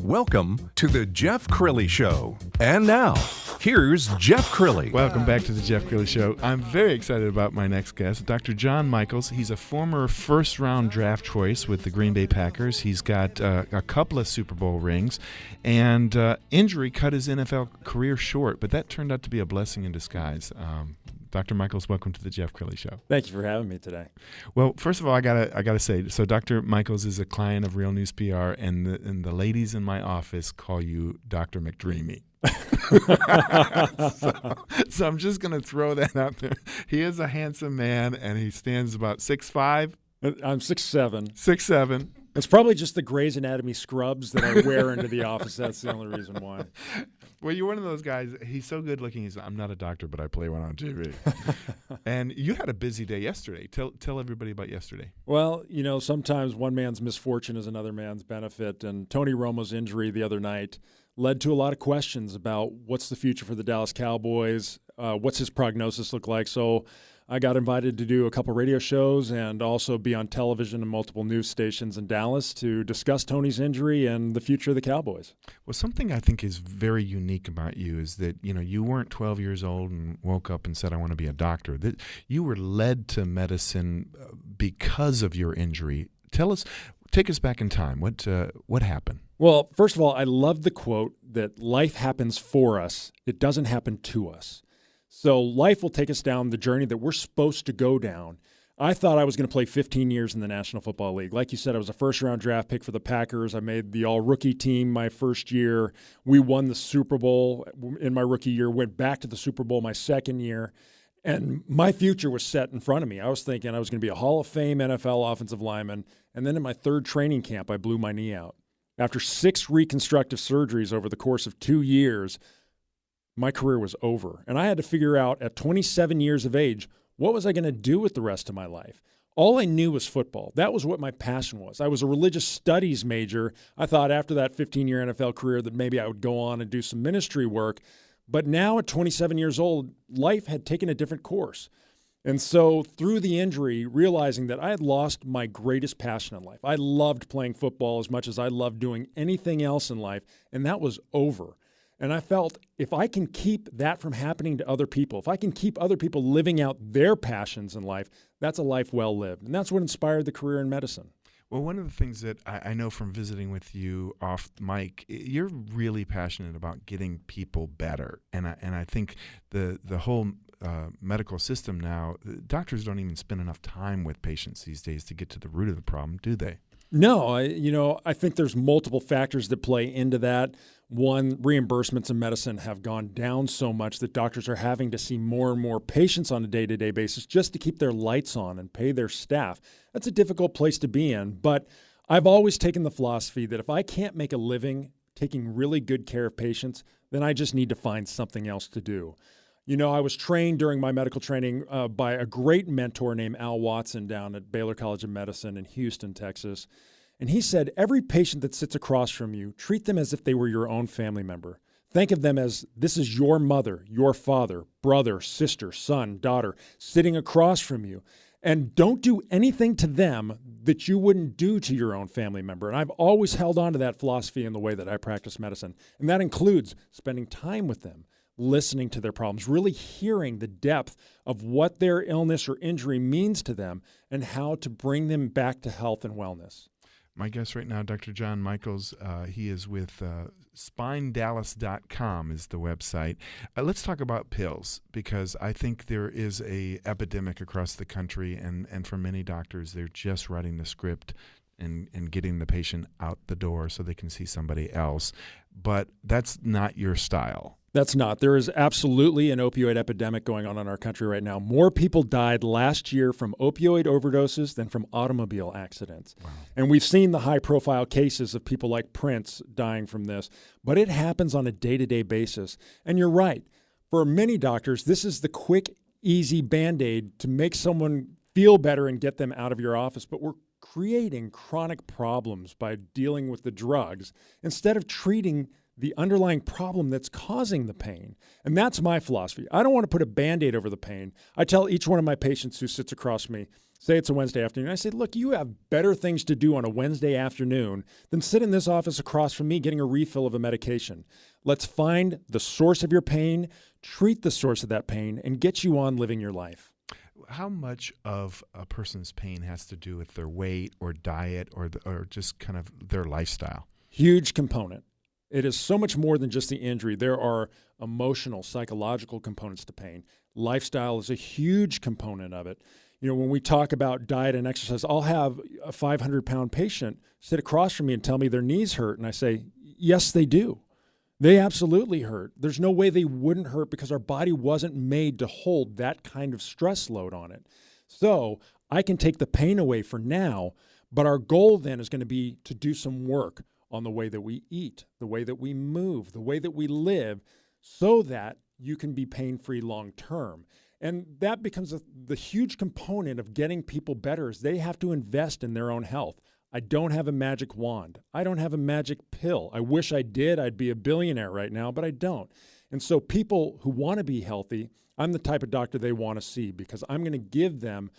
Welcome to the Jeff Crilley Show. And now, here's Jeff Crilley. Welcome back to the Jeff Crilley Show. I'm very excited about my next guest, Dr. John Michels. He's a former first-round draft choice with the Green Bay Packers. He's got a couple of Super Bowl rings, and injury cut his NFL career short, but that turned out to be a blessing in disguise. Dr. Michels, welcome to the Jeff Crilley Show. Thank you for having me today. Well, first of all, I gotta say, so Dr. Michels is a client of Real News PR, and the ladies in my office call you Dr. McDreamy. so I'm just gonna throw that out there. He is a handsome man, and he stands about 6'5". I'm 6'7". 6'7". It's probably just the Grey's Anatomy scrubs that I wear into the office. That's the only reason why. Well, you're one of those guys. He's so good looking. I'm not a doctor, but I play one on TV. And you had a busy day yesterday. Tell everybody about yesterday. Well, you know, sometimes one man's misfortune is another man's benefit. And Tony Romo's injury the other night led to a lot of questions about what's the future for the Dallas Cowboys, what's his prognosis look like. So I got invited to do a couple radio shows and also be on television and multiple news stations in Dallas to discuss Tony's injury and the future of the Cowboys. Well, something I think is very unique about you is that, you know, you weren't 12 years old and woke up and said, I want to be a doctor. That you were led to medicine because of your injury. Take us back in time. What happened? Well, first of all, I love the quote that life happens for us. It doesn't happen to us. So life will take us down the journey that we're supposed to go down. I thought I was going to play 15 years in the National Football League. Like you said, I was a first-round draft pick for the Packers. I made the all-rookie team my first year. We won the Super Bowl in my rookie year, went back to the Super Bowl my second year, and my future was set in front of me. I was thinking I was going to be a Hall of Fame NFL offensive lineman, and then in my third training camp, I blew my knee out. After 6 reconstructive surgeries over the course of 2 years, my career was over. And I had to figure out at 27 years of age, what was I going to do with the rest of my life? All I knew was football. That was what my passion was. I was a religious studies major. I thought after that 15-year NFL career that maybe I would go on and do some ministry work. But now at 27 years old, life had taken a different course. And so through the injury, realizing that I had lost my greatest passion in life. I loved playing football as much as I loved doing anything else in life, and that was over. And I felt if I can keep that from happening to other people, if I can keep other people living out their passions in life, that's a life well lived. And that's what inspired the career in medicine. Well, one of the things that I know from visiting with you off mic, you're really passionate about getting people better. And I think the whole medical system now, doctors don't even spend enough time with patients these days to get to the root of the problem, do they? No, I think there's multiple factors that play into that. One, reimbursements in medicine have gone down so much that doctors are having to see more and more patients on a day-to-day basis just to keep their lights on and pay their staff. That's a difficult place to be in, but I've always taken the philosophy that if I can't make a living taking really good care of patients, then I just need to find something else to do. You know, I was trained during my medical training by a great mentor named Al Watson down at Baylor College of Medicine in Houston, Texas. And he said, every patient that sits across from you, treat them as if they were your own family member. Think of them as this is your mother, your father, brother, sister, son, daughter, sitting across from you. And don't do anything to them that you wouldn't do to your own family member. And I've always held on to that philosophy in the way that I practice medicine. And that includes spending time with them, listening to their problems, really hearing the depth of what their illness or injury means to them and how to bring them back to health and wellness. My guest right now, Dr. John Michels, he is with spinedallas.com is the website. Let's talk about pills, because I think there is a epidemic across the country, and for many doctors, they're just writing the script and getting the patient out the door so they can see somebody else. But that's not your style. That's not. There is absolutely an opioid epidemic going on in our country right now. More people died last year from opioid overdoses than from automobile accidents. Wow. And we've seen the high-profile cases of people like Prince dying from this, but it happens on a day-to-day basis. And you're right. For many doctors, this is the quick, easy Band-Aid to make someone feel better and get them out of your office. But we're creating chronic problems by dealing with the drugs instead of treating the underlying problem that's causing the pain. And that's my philosophy. I don't want to put a Band-Aid over the pain. I tell each one of my patients who sits across from me, Say it's a Wednesday afternoon. I say, look, you have better things to do on a Wednesday afternoon than sit in this office across from me getting a refill of a medication. Let's find the source of your pain, treat the source of that pain, and get you on living your life. How much of a person's pain has to do with their weight or diet or just kind of their lifestyle? Huge component. It is so much more than just the injury. There are emotional, psychological components to pain. Lifestyle is a huge component of it. When we talk about diet and exercise, I'll have a 500-pound patient sit across from me and tell me their knees hurt. And I say, yes, they do. They absolutely hurt. There's no way they wouldn't hurt because our body wasn't made to hold that kind of stress load on it. So I can take the pain away for now, but our goal then is going to be to do some work on the way that we eat, the way that we move, the way that we live, so that you can be pain-free long-term. And that becomes the huge component of getting people better is they have to invest in their own health. I don't have a magic wand. I don't have a magic pill. I wish I did. I'd be a billionaire right now, but I don't. And so people who want to be healthy, I'm the type of doctor they want to see because I'm going to give them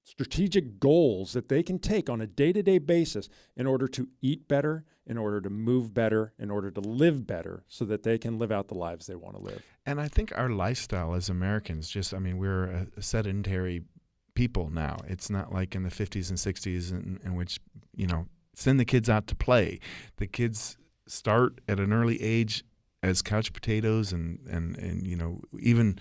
strategic goals that they can take on a day-to-day basis in order to eat better, in order to move better, in order to live better so that they can live out the lives they want to live. And I think our lifestyle as Americans, we're a sedentary people now. It's not like in the 50s and 60s in which, send the kids out to play. The kids start at an early age as couch potatoes and even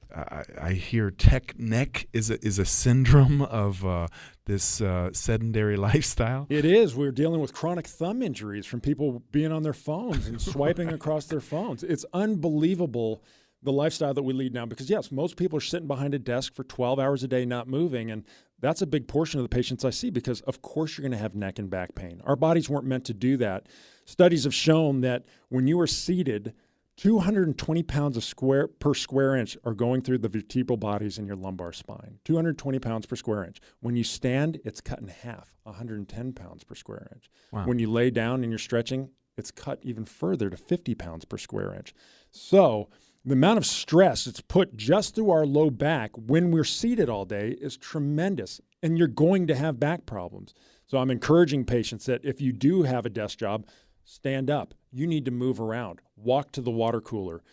I hear tech neck is a syndrome of this sedentary lifestyle. It is. We're dealing with chronic thumb injuries from people being on their phones and swiping across their phones. It's unbelievable the lifestyle that we lead now because, yes, most people are sitting behind a desk for 12 hours a day not moving, and that's a big portion of the patients I see because, of course, you're going to have neck and back pain. Our bodies weren't meant to do that. Studies have shown that when you are seated, 220 pounds per square inch are going through the vertebral bodies in your lumbar spine. 220 pounds per square inch. When you stand, it's cut in half, 110 pounds per square inch. Wow. When you lay down and you're stretching, it's cut even further to 50 pounds per square inch. So the amount of stress that's put just through our low back when we're seated all day is tremendous, and you're going to have back problems. So I'm encouraging patients that if you do have a desk job, stand up. You need to move around. Walk to the water cooler.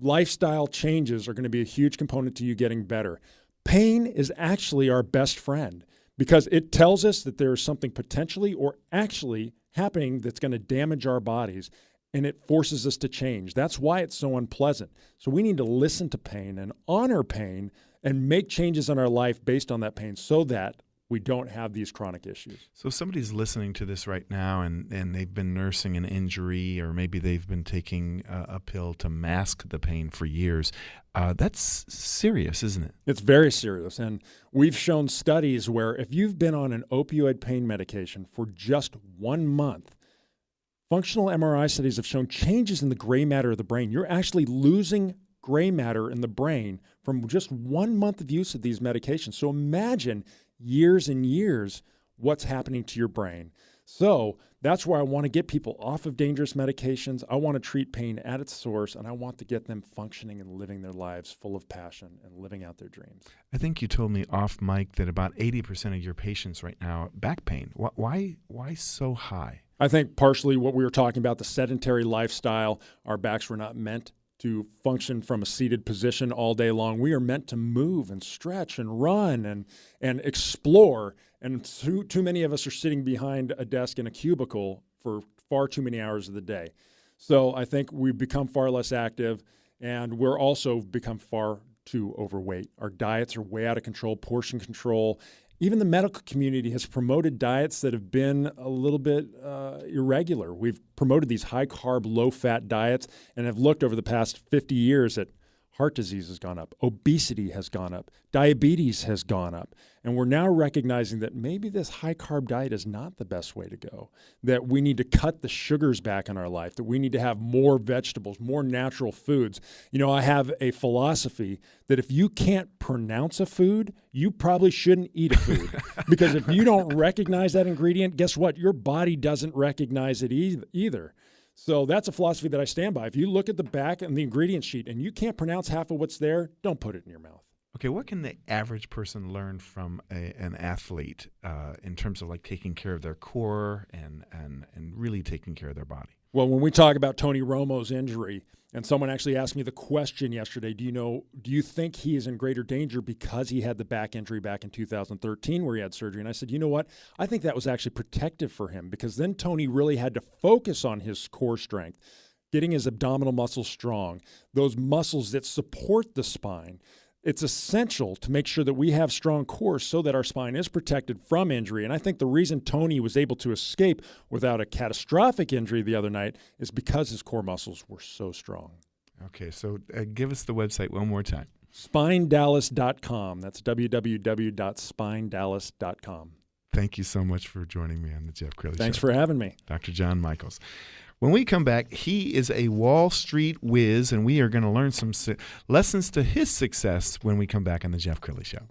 Lifestyle changes are going to be a huge component to you getting better. Pain is actually our best friend because it tells us that there is something potentially or actually happening that's going to damage our bodies, and it forces us to change. That's why it's so unpleasant. So we need to listen to pain and honor pain and make changes in our life based on that pain so that we don't have these chronic issues. So if somebody's listening to this right now and they've been nursing an injury or maybe they've been taking a pill to mask the pain for years, that's serious, isn't it? It's very serious. And we've shown studies where if you've been on an opioid pain medication for just 1 month, functional MRI studies have shown changes in the gray matter of the brain. You're actually losing gray matter in the brain from just 1 month of use of these medications. So imagine years and years what's happening to your brain. So that's why I want to get people off of dangerous medications. I want to treat pain at its source, and I want to get them functioning and living their lives full of passion and living out their dreams. I think you told me off mic that about 80% of your patients right now have back pain. Why so high? I think partially what we were talking about, the sedentary lifestyle, our backs were not meant to function from a seated position all day long. We are meant to move and stretch and run and explore. And too many of us are sitting behind a desk in a cubicle for far too many hours of the day. So I think we've become far less active, and we're also become far too overweight. Our diets are way out of control, portion control. Even the medical community has promoted diets that have been a little bit irregular. We've promoted these high-carb, low-fat diets and have looked over the past 50 years at heart disease has gone up, obesity has gone up, diabetes has gone up. And we're now recognizing that maybe this high-carb diet is not the best way to go, that we need to cut the sugars back in our life, that we need to have more vegetables, more natural foods. You know, I have a philosophy that if you can't pronounce a food, you probably shouldn't eat a food. Because if you don't recognize that ingredient, guess what? Your body doesn't recognize it either. So that's a philosophy that I stand by. If you look at the back and the ingredient sheet and you can't pronounce half of what's there, don't put it in your mouth. Okay, what can the average person learn from an athlete in terms of like taking care of their core and really taking care of their body? Well, when we talk about Tony Romo's injury, and someone actually asked me the question yesterday, do you think he is in greater danger because he had the back injury back in 2013 where he had surgery? And I said, you know what? I think that was actually protective for him, because then Tony really had to focus on his core strength, getting his abdominal muscles strong, those muscles that support the spine. It's essential to make sure that we have strong core so that our spine is protected from injury. And I think the reason Tony was able to escape without a catastrophic injury the other night is because his core muscles were so strong. Okay, so give us the website one more time. SpineDallas.com. That's www.spinedallas.com. Thank you so much for joining me on the Jeff Crilley Show. Thanks for having me. Dr. John Michels. When we come back, he is a Wall Street whiz, and we are going to learn some lessons to his success when we come back on the Jeff Crilley Show.